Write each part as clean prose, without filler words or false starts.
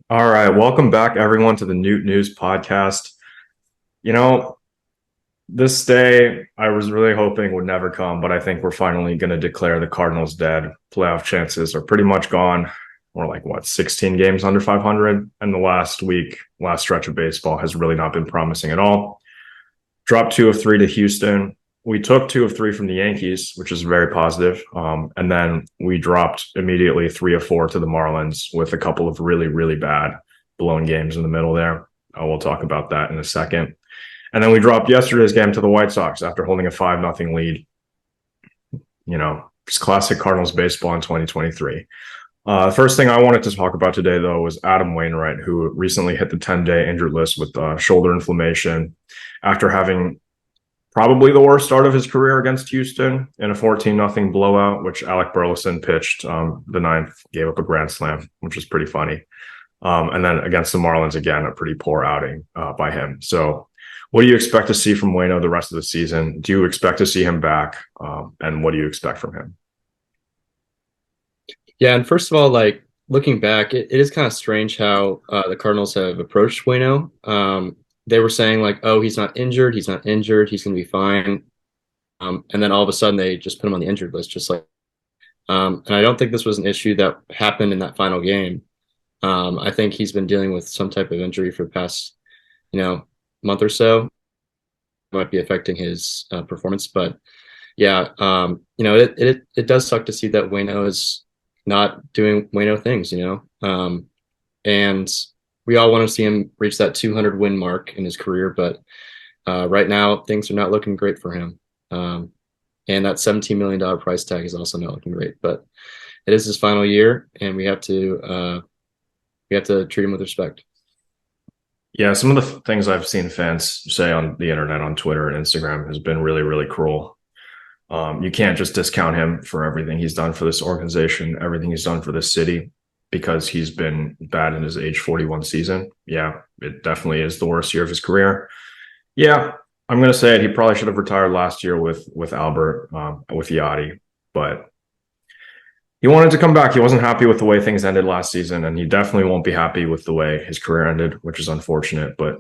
All right, welcome back everyone to the Newt News podcast. You know, this day I was really hoping would never come, but I think we're finally going to declare the Cardinals dead. Playoff chances are pretty much gone. We're like, what, 16 games under 500? And the last stretch of baseball has really not been promising at all. Dropped 2 of 3 to Houston. We took 2 of 3 from the Yankees, which is very positive. And then we dropped immediately 3 of 4 to the Marlins with a couple of really, really bad blown games in the middle there. We'll talk about that in a second. And then we dropped yesterday's game to the White Sox after holding a 5-0 lead. Just classic Cardinals baseball in 2023. The first thing I wanted to talk about today, though, was Adam Wainwright, who recently hit the 10-day injured list with shoulder inflammation after having probably the worst start of his career against Houston in a 14-0 blowout, which Alec Burleson pitched the ninth, gave up a grand slam, which was pretty funny. And then against the Marlins, again, a pretty poor outing by him. So what do you expect to see from Bueno the rest of the season? Do you expect to see him back? And what do you expect from him? Yeah, and first of all, like looking back, it is kind of strange how the Cardinals have approached Bueno. They were saying like, "Oh, he's not injured. He's not injured. He's going to be fine." And then all of a sudden, they just put him on the injured list, just like. And I don't think this was an issue that happened in that final game. I think he's been dealing with some type of injury for the past, month or so. Might be affecting his performance, but yeah, it does suck to see that Bueno is not doing Bueno things, and we all want to see him reach that 200 win mark in his career, but right now things are not looking great for him. And that $17 million price tag is also not looking great, but it is his final year, and we have to treat him with respect. Yeah, some of the things I've seen fans say on the internet, on Twitter and Instagram, has been really, really cruel. You can't just discount him for everything he's done for this organization, everything he's done for this city, because he's been bad in his age 41 season. Yeah, it definitely is the worst year of his career. Yeah, I'm going to say it. He probably should have retired last year with Albert, with Yachty, but he wanted to come back. He wasn't happy with the way things ended last season, and he definitely won't be happy with the way his career ended, which is unfortunate. But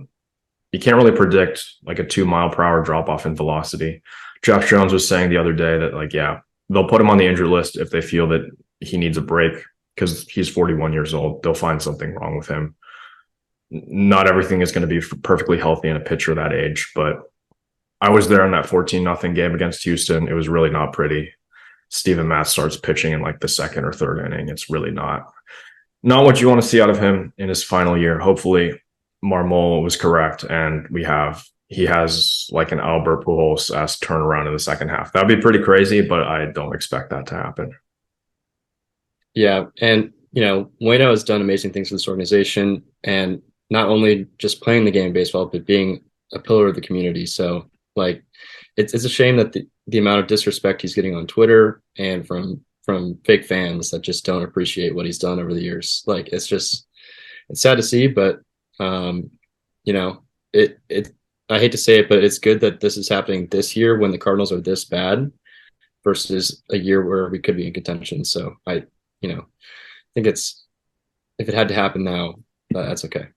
you can't really predict like a 2 mile per hour drop off in velocity. Jeff Jones was saying the other day that, like, yeah, they'll put him on the injured list if they feel that he needs a break because he's 41 years old. They'll find something wrong with him. Not everything is going to be perfectly healthy in a pitcher that age, but I was there in that 14-0 game against Houston. It was really not pretty. Steven Matz starts pitching in like the second or third inning. It's really not what you want to see out of him in his final year. Hopefully Marmol was correct, and he has like an Albert Pujols-esque turnaround in the second half. That'd be pretty crazy, but I don't expect that to happen. Yeah, and Bueno has done amazing things for this organization, and not only just playing the game of baseball, but being a pillar of the community. So, like, it's a shame that the amount of disrespect he's getting on Twitter and from fake fans that just don't appreciate what he's done over the years. Like, it's sad to see, but it I hate to say it, but it's good that this is happening this year when the Cardinals are this bad versus a year where we could be in contention. So I think it's if it had to happen now, that's okay.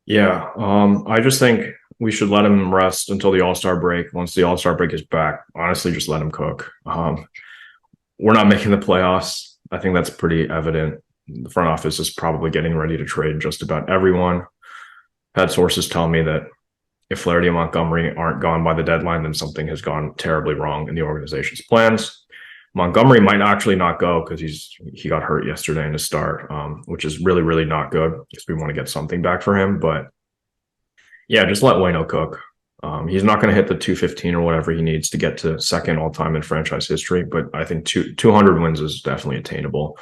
Yeah, I just think we should let him rest until the All-Star break. Once the All-Star break is back, honestly, just let him cook. We're not making the playoffs. I think that's pretty evident. The front office is probably getting ready to trade just about everyone. Had sources tell me that if Flaherty and Montgomery aren't gone by the deadline, then something has gone terribly wrong in the organization's plans. Montgomery might actually not go because he got hurt yesterday in his start, which is really, really not good because we want to get something back for him. But yeah, just let Waino cook. He's not going to hit the 215 or whatever he needs to get to second all time in franchise history, but I think 200 wins is definitely attainable.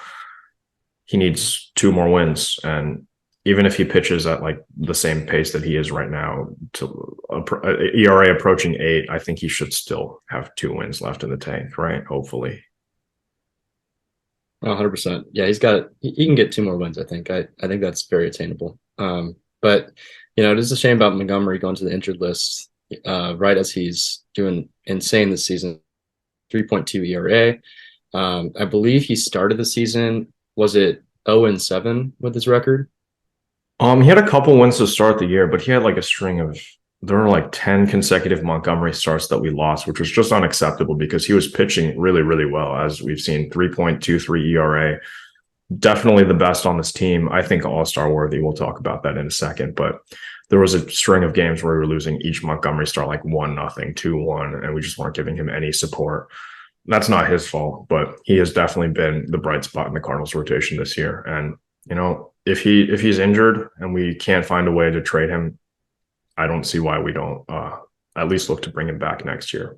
He needs 2 more wins, and even if he pitches at like the same pace that he is right now, to ERA approaching 8, I think he should still have 2 wins left in the tank, right? Hopefully. 100%. Yeah, he can get 2 more wins. I think that's very attainable. But it is a shame about Montgomery going to the injured list right as he's doing insane this season. 3.2 ERA. I believe he started the season. Was it 0-7 with his record. He had a couple wins to start the year, but he had like a string of there were like 10 consecutive Montgomery starts that we lost, which was just unacceptable because he was pitching really, really well, as we've seen. 3.23 ERA, definitely the best on this team. I think all-star worthy. We'll talk about that in a second, but there was a string of games where we were losing each Montgomery start like 1-0, 2-1, and we just weren't giving him any support. That's not his fault, but he has definitely been the bright spot in the Cardinals rotation this year. And if he's injured and we can't find a way to trade him, I don't see why we don't at least look to bring him back next year.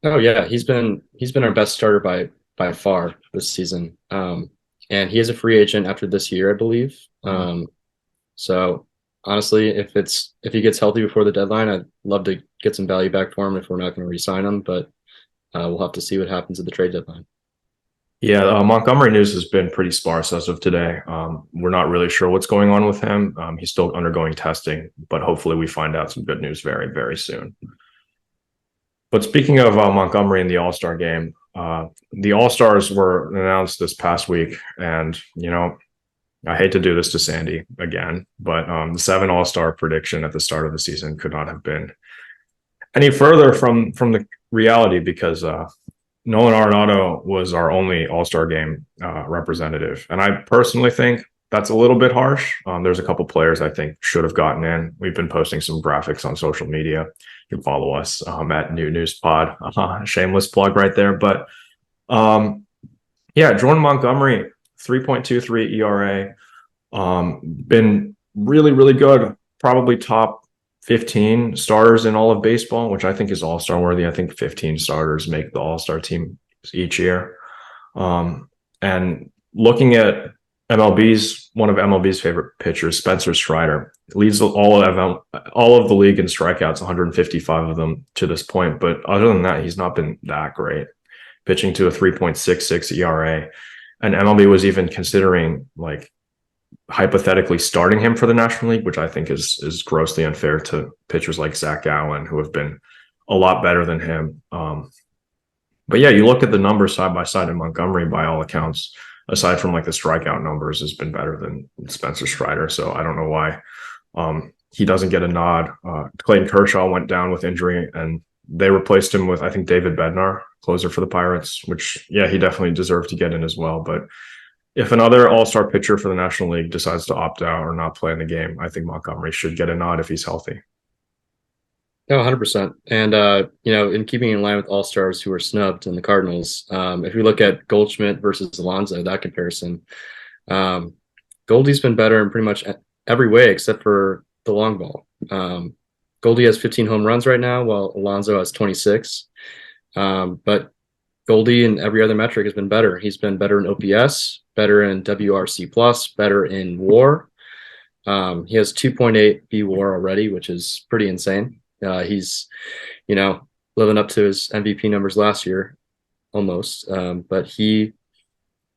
Oh yeah, he's been our best starter by far this season. And he is a free agent after this year, I believe. So honestly, if he gets healthy before the deadline, I'd love to get some value back for him if we're not going to re-sign him, but we'll have to see what happens at the trade deadline. Yeah, Montgomery news has been pretty sparse as of today. We're not really sure what's going on with him. He's still undergoing testing, but hopefully we find out some good news very, very soon. But speaking of Montgomery and the All-Star game, the All-Stars were announced this past week, and I hate to do this to Sandy again, but the 7 All-Star prediction at the start of the season could not have been any further from the reality, because Nolan Arenado was our only All-Star game representative. And I personally think that's a little bit harsh. There's a couple players I think should have gotten in. We've been posting some graphics on social media. You can follow us at New News Pod. Shameless plug right there. But yeah, Jordan Montgomery, 3.23 ERA. Been really, really good. Probably top 15 starters in all of baseball, which I think is all-star worthy. I think 15 starters make the all-star team each year. And looking at one of MLB's favorite pitchers, Spencer Strider, leads all of the league in strikeouts, 155 of them to this point. But other than that, he's not been that great, pitching to a 3.66 ERA. And MLB was even considering like hypothetically starting him for the National League, which I think is grossly unfair to pitchers like Zach Gallen, who have been a lot better than him. But yeah, you look at the numbers side by side, in Montgomery, by all accounts, aside from like the strikeout numbers, has been better than Spencer Strider. So I don't know why he doesn't get a nod. Clayton Kershaw went down with injury, and they replaced him with, I think, David Bednar, closer for the Pirates, which, yeah, he definitely deserved to get in as well. But if another all-star pitcher for the National League decides to opt out or not play in the game, I think Montgomery should get a nod if he's healthy. No, 100%. And, in keeping in line with all-stars who were snubbed in the Cardinals, if we look at Goldschmidt versus Alonso, that comparison, Goldie's been better in pretty much every way except for the long ball. Goldie has 15 home runs right now, while Alonso has 26. But Goldie in every other metric has been better. He's been better in OPS, better in WRC+, better in WAR. He has 2.8 B WAR already, which is pretty insane. He's, living up to his MVP numbers last year, almost. But he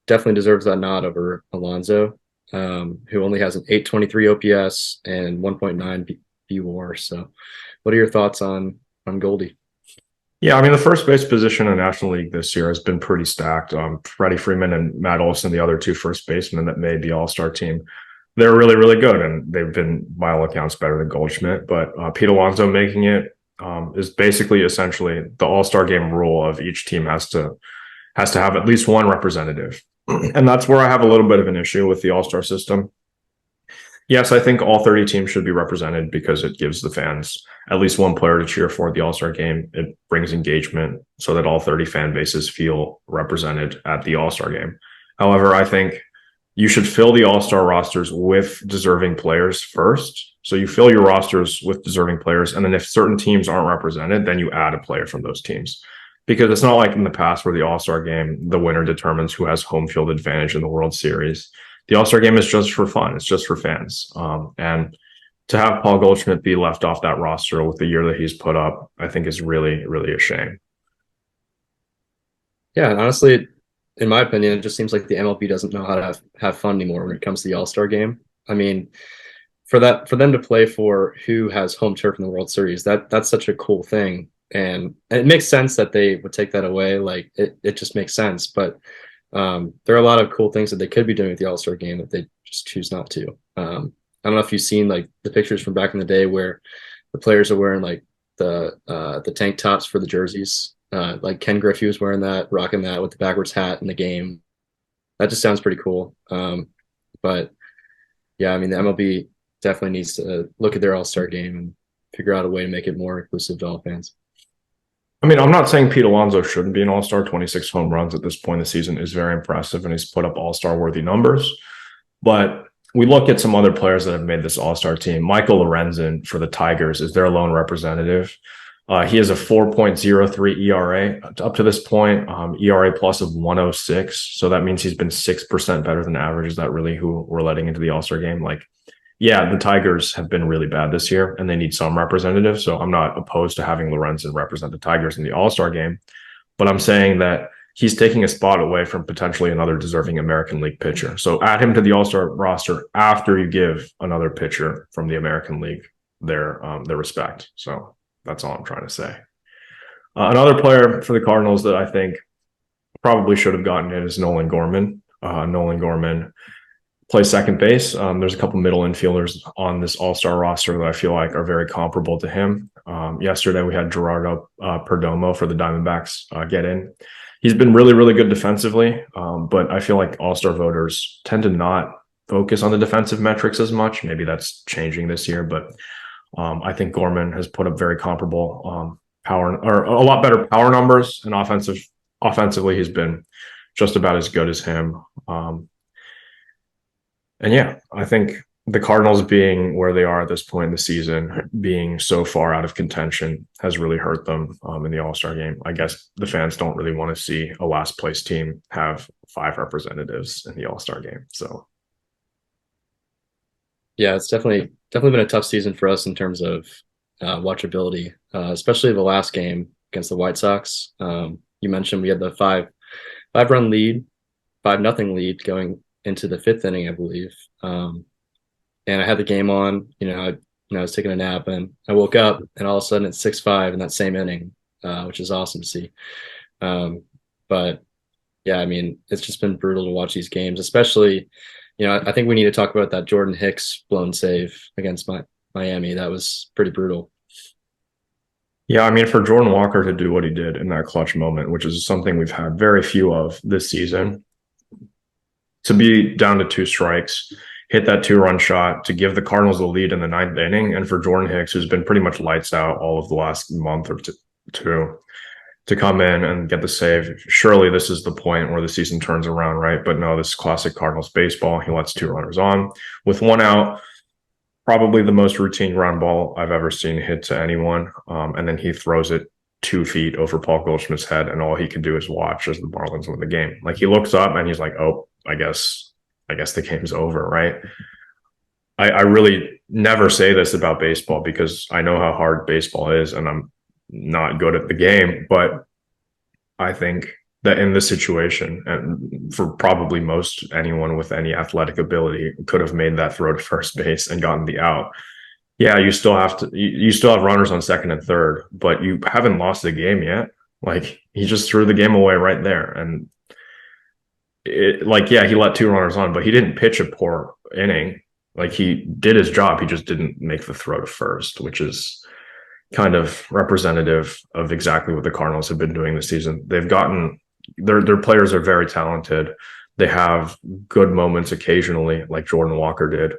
definitely deserves that nod over Alonso, who only has an 823 OPS and 1.9 B WAR. So what are your thoughts on Goldie? Yeah, I mean, the first base position in the National League this year has been pretty stacked. Freddie Freeman and Matt Olson, the other 2 first basemen that made the All-Star team, they're really, really good, and they've been, by all accounts, better than Goldschmidt. But Pete Alonso making it is basically essentially the All-Star game rule of each team has to have at least one representative. And that's where I have a little bit of an issue with the All-Star system. Yes, I think all 30 teams should be represented because it gives the fans at least one player to cheer for at the All-Star game. It brings engagement so that all 30 fan bases feel represented at the All-Star game. However, I think you should fill the All-Star rosters with deserving players first. So you fill your rosters with deserving players, and then if certain teams aren't represented, then you add a player from those teams. Because it's not like in the past where the All-Star game, the winner determines who has home field advantage in the World Series. The All-Star game is just for fun. It's just for fans. And to have Paul Goldschmidt be left off that roster with the year that he's put up, I think is really, really a shame. Yeah, and honestly, in my opinion, it just seems like the MLB doesn't know how to have fun anymore when it comes to the All-Star game. I mean, for them to play for who has home turf in the World Series, that's such a cool thing. And it makes sense that they would take that away. Like it just makes sense. But There are a lot of cool things that they could be doing with the All-Star game that they just choose not to. I don't know if you've seen like the pictures from back in the day where the players are wearing like the tank tops for the jerseys. Like Ken Griffey was wearing that, rocking that with the backwards hat in the game. That just sounds pretty cool. But yeah, I mean the MLB definitely needs to look at their All-Star game and figure out a way to make it more inclusive to all fans. I mean, I'm not saying Pete Alonso shouldn't be an all-star. 26 home runs at this point in the season is very impressive, and he's put up all-star worthy numbers. But we look at some other players that have made this all-star team. Michael Lorenzen for the Tigers is their lone representative. He has a 4.03 ERA up to this point, ERA plus of 106. So that means he's been 6% better than average. Is that really who we're letting into the all-star game? Like, yeah, the Tigers have been really bad this year and they need some representative. So I'm not opposed to having Lorenzen represent the Tigers in the All-Star game, but I'm saying that he's taking a spot away from potentially another deserving American League pitcher. So add him to the All-Star roster after you give another pitcher from the American League their respect. So that's all I'm trying to say. Another player for the Cardinals that I think probably should have gotten in is Nolan Gorman. Nolan Gorman plays second base. There's a couple middle infielders on this all-star roster that I feel like are very comparable to him. Yesterday, we had Gerardo Perdomo for the Diamondbacks get in. He's been really, really good defensively, but I feel like all-star voters tend to not focus on the defensive metrics as much. Maybe that's changing this year, but I think Gorman has put up very comparable power, or a lot better power numbers, and offensively, he's been just about as good as him. And yeah, I think the Cardinals being where they are at this point in the season, being so far out of contention, has really hurt them in the All-Star game. I guess the fans don't really want to see a last place team have 5 representatives in the All-Star game. So Yeah, it's definitely been a tough season for us in terms of watchability, especially the last game against the White Sox. You mentioned we had the five run lead, 5-0 lead going into the 5th inning, I believe. And I had the game on, I was taking a nap and I woke up and all of a sudden it's 6-5 in that same inning, which is awesome to see. But yeah, I mean, it's just been brutal to watch these games, especially, I think we need to talk about that Jordan Hicks blown save against Miami. That was pretty brutal. yeah, I mean, for Jordan Walker to do what he did in that clutch moment, which is something we've had very few of this season, to be down to 2 strikes, hit that 2-run shot to give the Cardinals the lead in the 9th inning, and for Jordan Hicks, who's been pretty much lights out all of the last month or two, to come in and get the save. Surely this is the point where the season turns around, right? But no, this is classic Cardinals baseball. He lets 2 runners on with 1 out. Probably the most routine ground ball I've ever seen hit to anyone. And then he throws it 2 feet over Paul Goldschmidt's head, and all he can do is watch as the Marlins win the game. Like, he looks up and he's like, oh, I guess the game's over, right? I really never say this about baseball because I know how hard baseball is and I'm not good at the game, but I think that in this situation, and for probably most anyone with any athletic ability, could have made that throw to first base and gotten the out. Yeah, you still have runners on second and third, but you haven't lost the game yet. Like, he just threw the game away right there. And he let 2 runners on, but he didn't pitch a poor inning. Like, he did his job. He just didn't make the throw to first, which is kind of representative of exactly what the Cardinals have been doing this season. They've gotten their players are very talented. They have good moments occasionally, like Jordan Walker did,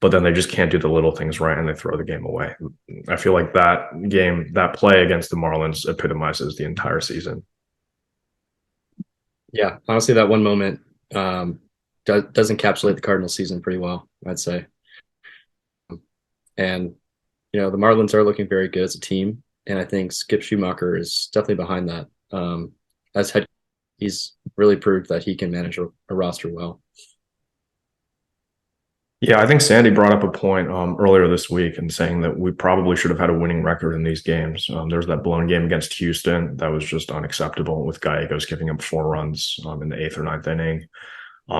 but then they just can't do the little things right and they throw the game away. I feel like that play against the Marlins epitomizes the entire season. Yeah, honestly, that one moment does encapsulate the Cardinals season pretty well, I'd say. And, the Marlins are looking very good as a team. And I think Skip Schumacher is definitely behind that. As head, he's really proved that he can manage a roster well. Yeah, I think Sandy brought up a point earlier this week and saying that we probably should have had a winning record in these games. There's that blown game against Houston that was just unacceptable, with Gallegos giving up 4 runs in the 8th or 9th inning.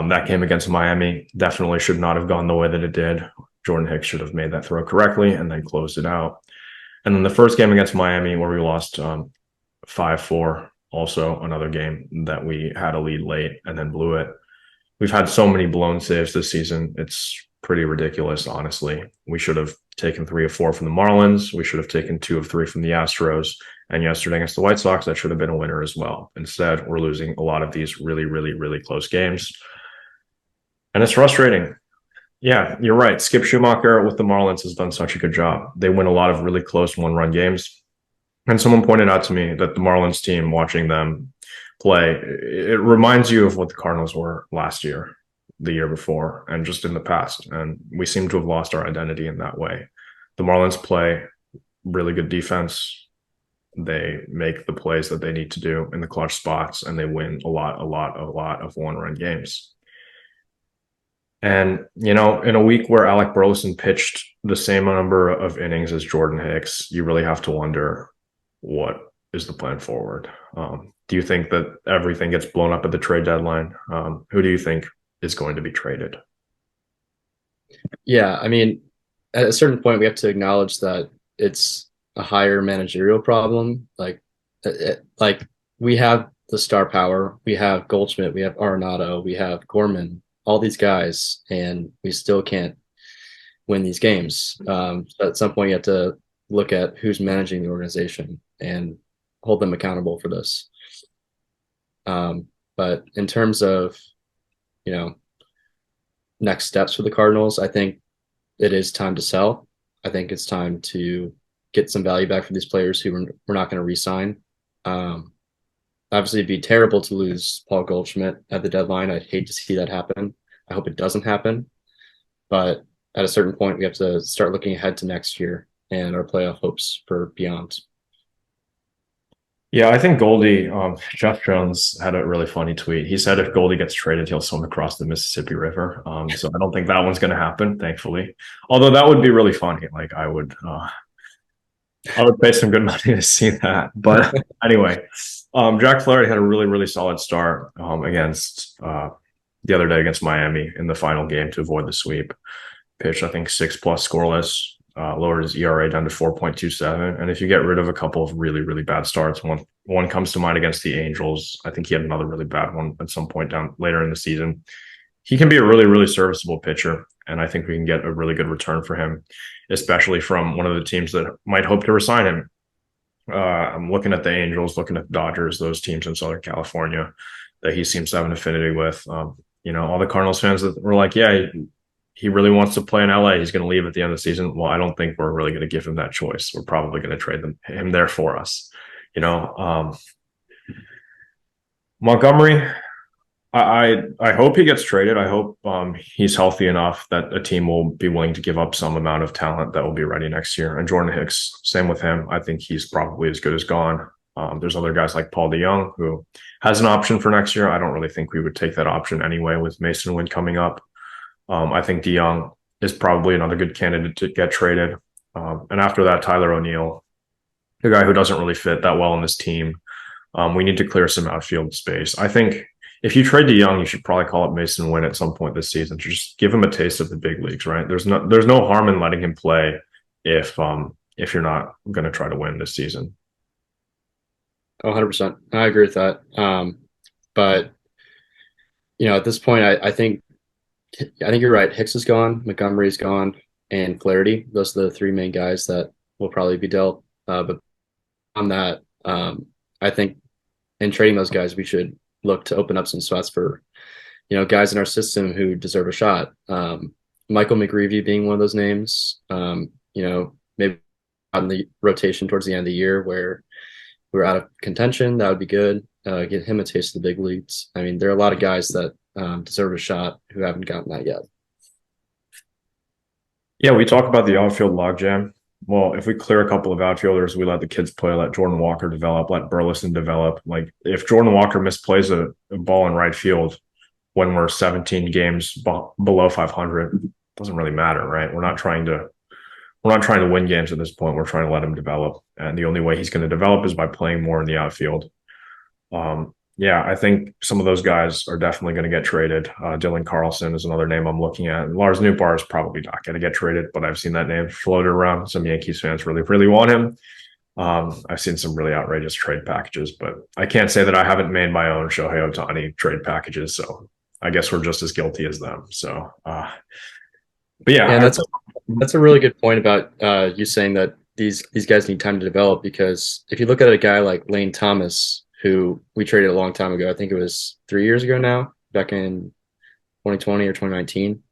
That game against Miami definitely should not have gone the way that it did. Jordan Hicks should have made that throw correctly and then closed it out. And then the first game against Miami, where we lost 5-4 also another game that we had a lead late and then blew it. We've had so many blown saves this season. It's pretty ridiculous, honestly. We should have taken 3 of 4 from the Marlins. We should have taken 2 of 3 from the Astros. And yesterday against the White Sox, that should have been a winner as well. Instead, we're losing a lot of these really, really, really close games. And it's frustrating. Yeah, you're right. Skip Schumacher with the Marlins has done such a good job. They win a lot of really close one-run games. And someone pointed out to me that the Marlins team, watching them play, it reminds you of what the Cardinals were last year, the year before, and just in the past. And we seem to have lost our identity in that way. The Marlins play really good defense. They make the plays that they need to do in the clutch spots, and they win a lot of one-run games. And, you know, in a week where Alec Burleson pitched the same number of innings as Jordan Hicks, you really have to wonder, what is the plan forward? Do you think that everything gets blown up at the trade deadline? Who do you think is going to be traded? Yeah, I mean, at a certain point, we have to acknowledge that it's a higher managerial problem. Like we have the star power, we have Goldschmidt, we have Arenado, we have Gorman, all these guys, and we still can't win these games. So at some point, you have to look at who's managing the organization and hold them accountable for this. But in terms of, you know, next steps for the Cardinals, I think it is time to sell. I think it's time to get some value back for these players who we're not going to re-sign. Obviously, it'd be terrible to lose Paul Goldschmidt at the deadline. I'd hate to see that happen. I hope it doesn't happen. But at a certain point, we have to start looking ahead to next year and our playoff hopes for beyond. Yeah, I think Goldie, Jeff Jones had a really funny tweet. He said if Goldie gets traded, he'll swim across the Mississippi River. So I don't think that one's going to happen, thankfully. Although that would be really funny. Like I would pay some good money to see that. But anyway, Jack Flaherty had a really, really solid start against the other day against Miami in the final game to avoid the sweep. Pitched, I think, 6+ scoreless. Lowered his ERA down to 4.27. And if you get rid of a couple of really, really bad starts, one comes to mind against the Angels. I think he had another really bad one at some point down later in the season. He can be a really, really serviceable pitcher, and I think we can get a really good return for him, especially from one of the teams that might hope to resign him. I'm looking at the Angels, looking at the Dodgers, those teams in Southern California that he seems to have an affinity with. You know, all the Cardinals fans that were like, yeah, he really wants to play in LA. He's going to leave at the end of the season. Well, I don't think we're really going to give him that choice. We're probably going to trade him there for us. You know, Montgomery, I hope he gets traded. I hope he's healthy enough that a team will be willing to give up some amount of talent that will be ready next year. And Jordan Hicks, same with him. I think he's probably as good as gone. There's other guys like Paul DeJong who has an option for next year. I don't really think we would take that option anyway with Masyn Winn coming up. I think DeJong is probably another good candidate to get traded. And after that, Tyler O'Neill, the guy who doesn't really fit that well in this team. We need to clear some outfield space. I think if you trade DeJong, you should probably call up Masyn Winn at some point this season to just give him a taste of the big leagues, right? There's no harm in letting him play if you're not going to try to win this season. 100%. I agree with that. But, you know, at this point, I think you're right. Hicks is gone, Montgomery's gone, and Flaherty. Those are the three main guys that will probably be dealt. But on that, I think in trading those guys, we should look to open up some spots for, you know, guys in our system who deserve a shot. Michael McGreevy being one of those names. You know, maybe on the rotation towards the end of the year where we're out of contention, that would be good. Get him a taste of the big leagues. I mean, there are a lot of guys that deserve a shot who haven't gotten that yet. Yeah, we talk about the outfield logjam. Well, if we clear a couple of outfielders, we let the kids play, let Jordan Walker develop, let Burleson develop. Like if Jordan Walker misplays a ball in right field when we're 17 games below 500, it doesn't really matter, right? We're not trying to win games at this point. We're trying to let him develop. And the only way he's going to develop is by playing more in the outfield. Yeah, I think some of those guys are definitely going to get traded. Dylan Carlson is another name I'm looking at. And Lars Nootbaar is probably not going to get traded, but I've seen that name floated around. Some Yankees fans really, really want him. I've seen some really outrageous trade packages, but I can't say that I haven't made my own Shohei Ohtani trade packages. So I guess we're just as guilty as them. So, but Yeah, yeah, and that's a really good point about you saying that these guys need time to develop, because if you look at a guy like Lane Thomas, who we traded a long time ago, I think it was 3 years ago now, back in 2020 or 2019.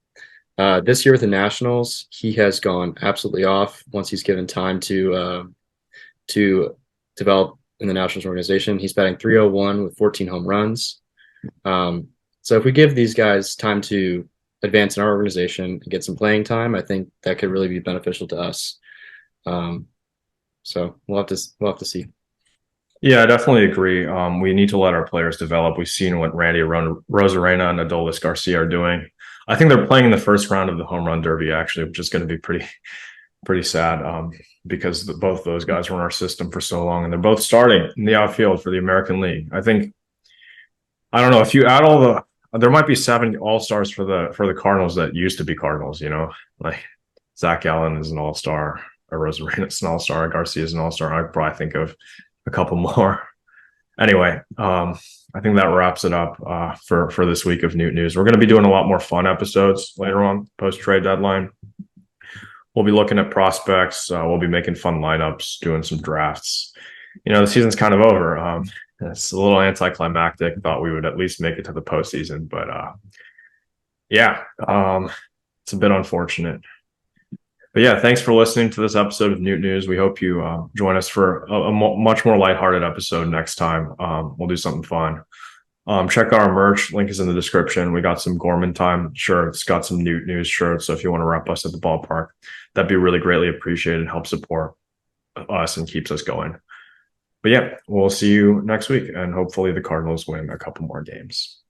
This year with the Nationals, he has gone absolutely off once he's given time to develop in the Nationals organization. He's batting 301 with 14 home runs. So if we give these guys time to advance in our organization and get some playing time, I think that could really be beneficial to us. So we'll have to see. yeah, I definitely agree. We need to let our players develop. We've seen what Randy Rosarena and Adolis Garcia are doing. I think they're playing in the first round of the home run derby, actually, which is going to be pretty sad, because both those guys were in our system for so long, and they're both starting in the outfield for the American League. I don't know if you add there might be 7 all-stars for the Cardinals that used to be Cardinals. Like Zach Allen is an all-star, Rosarena is an all-star, Garcia is an all-star. I'd probably think of a couple more. Anyway, I think that wraps it up for this week of Newt News. We're going to be doing a lot more fun episodes later on post trade deadline. We'll be looking at prospects. We'll be making fun lineups, doing some drafts. The season's kind of over. It's a little anticlimactic. Thought we would at least make it to the postseason, but yeah, it's a bit unfortunate. But yeah, thanks for listening to this episode of Newt News. We hope you join us for a much more lighthearted episode next time. We'll do something fun. Check out our merch. Link is in the description. We got some Gorman Time shirts, got some Newt News shirts. So if you want to rep us at the ballpark, that'd be really greatly appreciated. Help support us and keeps us going. But yeah, we'll see you next week. And hopefully the Cardinals win a couple more games.